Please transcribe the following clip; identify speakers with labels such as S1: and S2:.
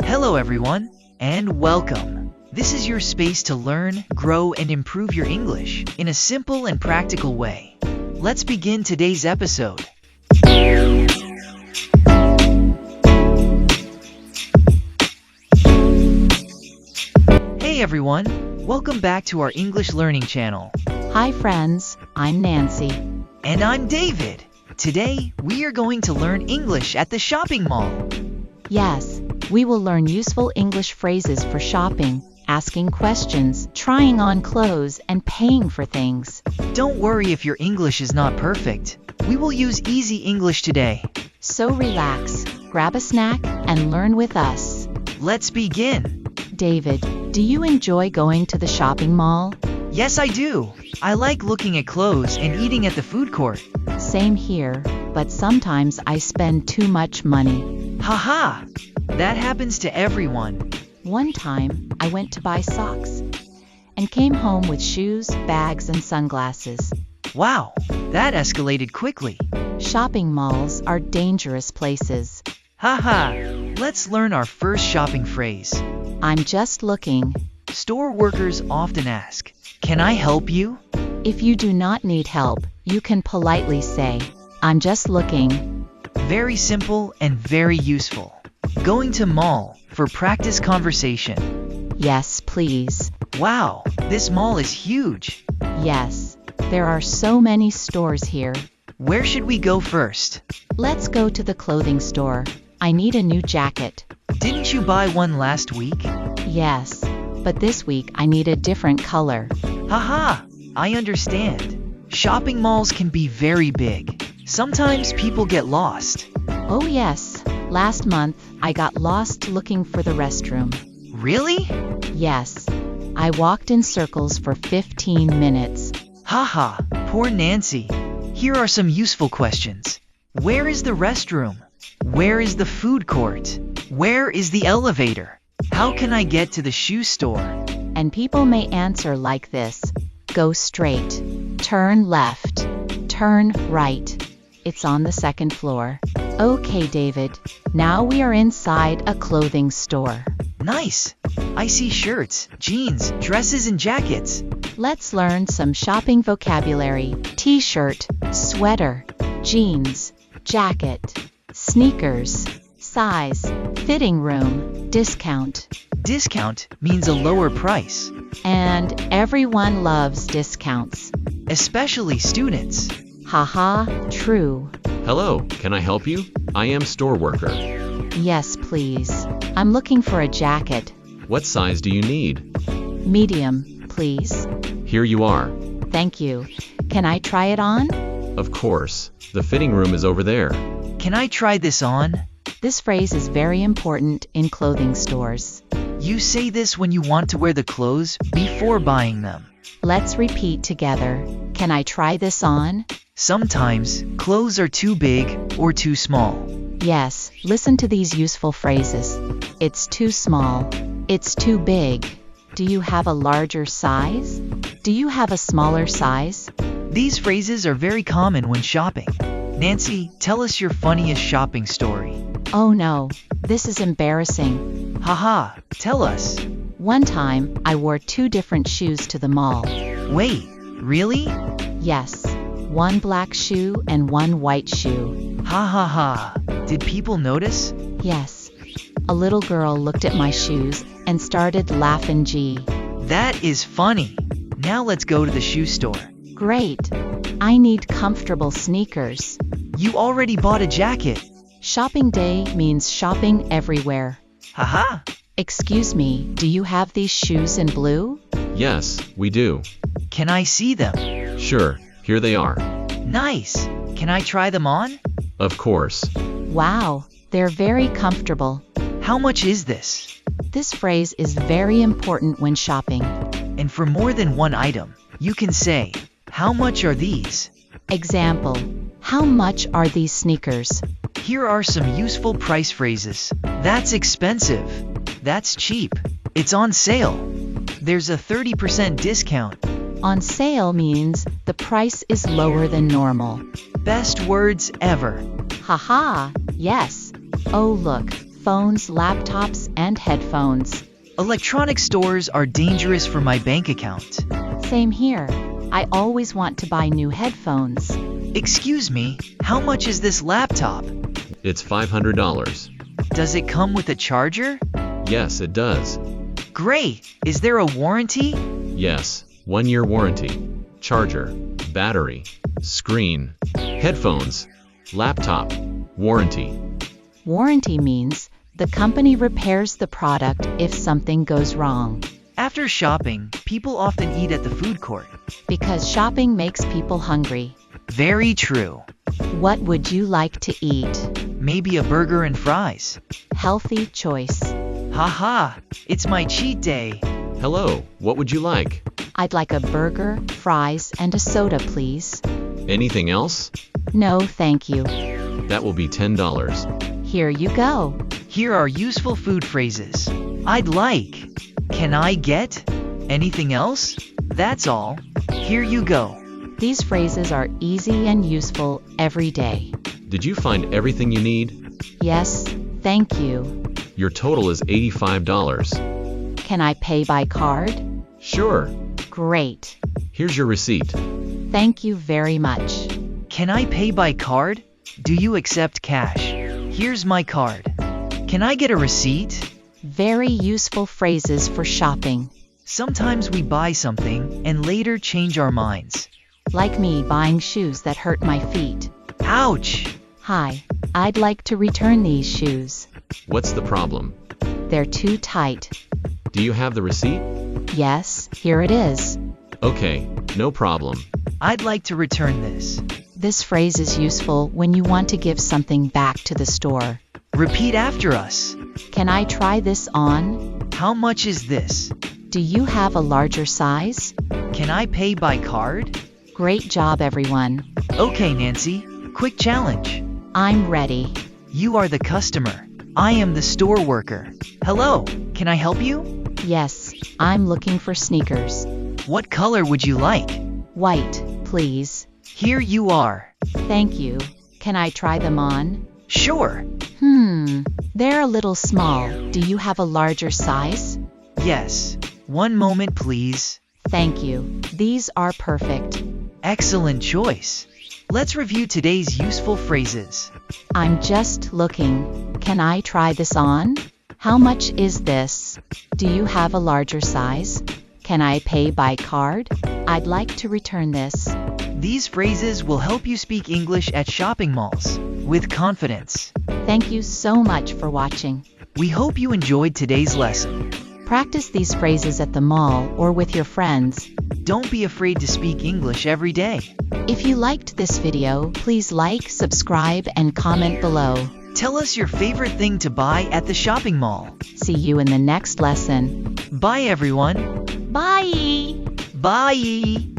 S1: Hello everyone, and welcome. This is your space to learn, grow, and improve your English in a simple and practical way. Let's begin today's episode. Hey everyone, welcome back to our English learning channel.
S2: Hi friends, I'm Nancy.
S1: And I'm David. Today, we are going to learn English at the shopping mall.
S2: Yes, we will learn useful English phrases for shopping, asking questions, trying on clothes, and paying for things.
S1: Don't worry if your English is not perfect. We will use easy English today.
S2: So relax, grab a snack, and learn with us.
S1: Let's begin.
S2: David, do you enjoy going to the shopping mall?
S1: Yes, I do. I like looking at clothes and eating at the food court.
S2: Same here, but sometimes I spend too much money.
S1: Haha, that happens to everyone.
S2: One time, I went to buy socks and came home with shoes, bags, and sunglasses.
S1: Wow, that escalated quickly.
S2: Shopping malls are dangerous places.
S1: Haha, let's learn our first shopping phrase.
S2: I'm just looking.
S1: Store workers often ask, "Can I help you?"
S2: If you do not need help, you can politely say, I'm just looking.
S1: Very simple and very useful. Going to mall for practice conversation.
S2: Yes, please.
S1: Wow, this mall is huge.
S2: Yes, there are so many stores here.
S1: Where should we go first?
S2: Let's go to the clothing store. I need a new jacket.
S1: Didn't you buy one last week?
S2: Yes, but this week I need a different color.
S1: Haha, I understand. Shopping malls can be very big. Sometimes people get lost.
S2: Oh yes, last month I got lost looking for the restroom.
S1: Really?
S2: Yes, I walked in circles for 15 minutes.
S1: Haha, poor Nancy. Here are some useful questions. Where is the restroom? Where is the food court? Where is the elevator? How can I get to the shoe store?
S2: And people may answer like this. Go straight. Turn left. Turn right. It's on the second floor. Okay, David. Now we are inside a clothing store.
S1: Nice. I see shirts, jeans, dresses, and jackets.
S2: Let's learn some shopping vocabulary. T-shirt, sweater, jeans, jacket, sneakers, size, fitting room, discount.
S1: Discount means a lower price.
S2: And everyone loves discounts.
S1: Especially students.
S2: Haha, true.
S3: Hello, can I help you? I am store worker.
S2: Yes, please. I'm looking for a jacket.
S3: What size do you need?
S2: Medium, please.
S3: Here you are.
S2: Thank you. Can I try it on?
S3: Of course. The fitting room is over there.
S1: Can I try this on?
S2: This phrase is very important in clothing stores.
S1: You say this when you want to wear the clothes before buying them.
S2: Let's repeat together. Can I try this on?
S1: Sometimes, clothes are too big or too small.
S2: Yes, listen to these useful phrases. It's too small. It's too big. Do you have a larger size? Do you have a smaller size?
S1: These phrases are very common when shopping. Nancy, tell us your funniest shopping story.
S2: Oh no, this is embarrassing.
S1: Haha, tell us.
S2: One time, I wore 2 different shoes to the mall.
S1: Wait, really?
S2: Yes, one black shoe and one white shoe.
S1: Ha ha ha. Did people notice?
S2: Yes. A little girl looked at my shoes and started laughing. Gee.
S1: That is funny. Now let's go to the shoe store.
S2: Great. I need comfortable sneakers.
S1: You already bought a jacket.
S2: Shopping day means shopping everywhere.
S1: Haha.
S2: Excuse me, do you have these shoes in blue?
S3: Yes, we do.
S1: Can I see them?
S3: Sure, here they are.
S1: Nice. Can I try them on?
S3: Of course.
S2: Wow, they're very comfortable.
S1: How much is this?
S2: This phrase is very important when shopping.
S1: And for more than one item, you can say, how much are these?
S2: Example, how much are these sneakers?
S1: Here are some useful price phrases. That's expensive. That's cheap. It's on sale. There's a 30% discount.
S2: On sale means the price is lower than normal.
S1: Best words ever.
S2: Haha, yes. Oh look, phones, laptops, and headphones.
S1: Electronic stores are dangerous for my bank account.
S2: Same here. I always want to buy new headphones.
S1: Excuse me, how much is this laptop?
S3: It's $500.
S1: Does it come with a charger?
S3: Yes, it does.
S1: Great! Is there a warranty?
S3: Yes, 1-year warranty. Charger, battery, screen, headphones, laptop, warranty.
S2: Warranty means the company repairs the product if something goes wrong.
S1: After shopping, people often eat at the food court.
S2: Because shopping makes people hungry.
S1: Very true.
S2: What would you like to eat?
S1: Maybe a burger and fries.
S2: Healthy choice.
S1: Haha, it's my cheat day.
S3: Hello, what would you like?
S2: I'd like a burger, fries, and a soda, please.
S3: Anything else?
S2: No, thank you.
S3: That will be $10.
S2: Here you go.
S1: Here are useful food phrases. I'd like. Can I get? Anything else? That's all. Here you go.
S2: These phrases are easy and useful every day.
S3: Did you find everything you need?
S2: Yes, thank you.
S3: Your total is $85.
S2: Can I pay by card?
S3: Sure.
S2: Great.
S3: Here's your receipt.
S2: Thank you very much.
S1: Can I pay by card? Do you accept cash? Here's my card. Can I get a receipt?
S2: Very useful phrases for shopping.
S1: Sometimes we buy something and later change our minds.
S2: Like me buying shoes that hurt my feet.
S1: Ouch!
S2: Hi, I'd like to return these shoes.
S3: What's the problem?
S2: They're too tight.
S3: Do you have the receipt?
S2: Yes, here it is.
S3: Okay, no problem.
S1: I'd like to return this.
S2: This phrase is useful when you want to give something back to the store.
S1: Repeat after us.
S2: Can I try this on?
S1: How much is this?
S2: Do you have a larger size?
S1: Can I pay by card?
S2: Great job, everyone.
S1: Okay, Nancy. Quick challenge.
S2: I'm ready.
S1: You are the customer. I am the store worker. Hello, can I help you?
S2: Yes, I'm looking for sneakers.
S1: What color would you like?
S2: White, please.
S1: Here you are.
S2: Thank you. Can I try them on?
S1: Sure.
S2: They're a little small. Do you have a larger size?
S1: Yes. One moment, please.
S2: Thank you. These are perfect.
S1: Excellent choice. Let's review today's useful phrases.
S2: I'm just looking. Can I try this on? How much is this? Do you have a larger size? Can I pay by card? I'd like to return this.
S1: These phrases will help you speak English at shopping malls with confidence.
S2: Thank you so much for watching.
S1: We hope you enjoyed today's lesson.
S2: Practice these phrases at the mall or with your friends.
S1: Don't be afraid to speak English every day.
S2: If you liked this video, please like, subscribe, and comment below.
S1: Tell us your favorite thing to buy at the shopping mall.
S2: See you in the next lesson.
S1: Bye everyone.
S2: Bye!
S1: Bye!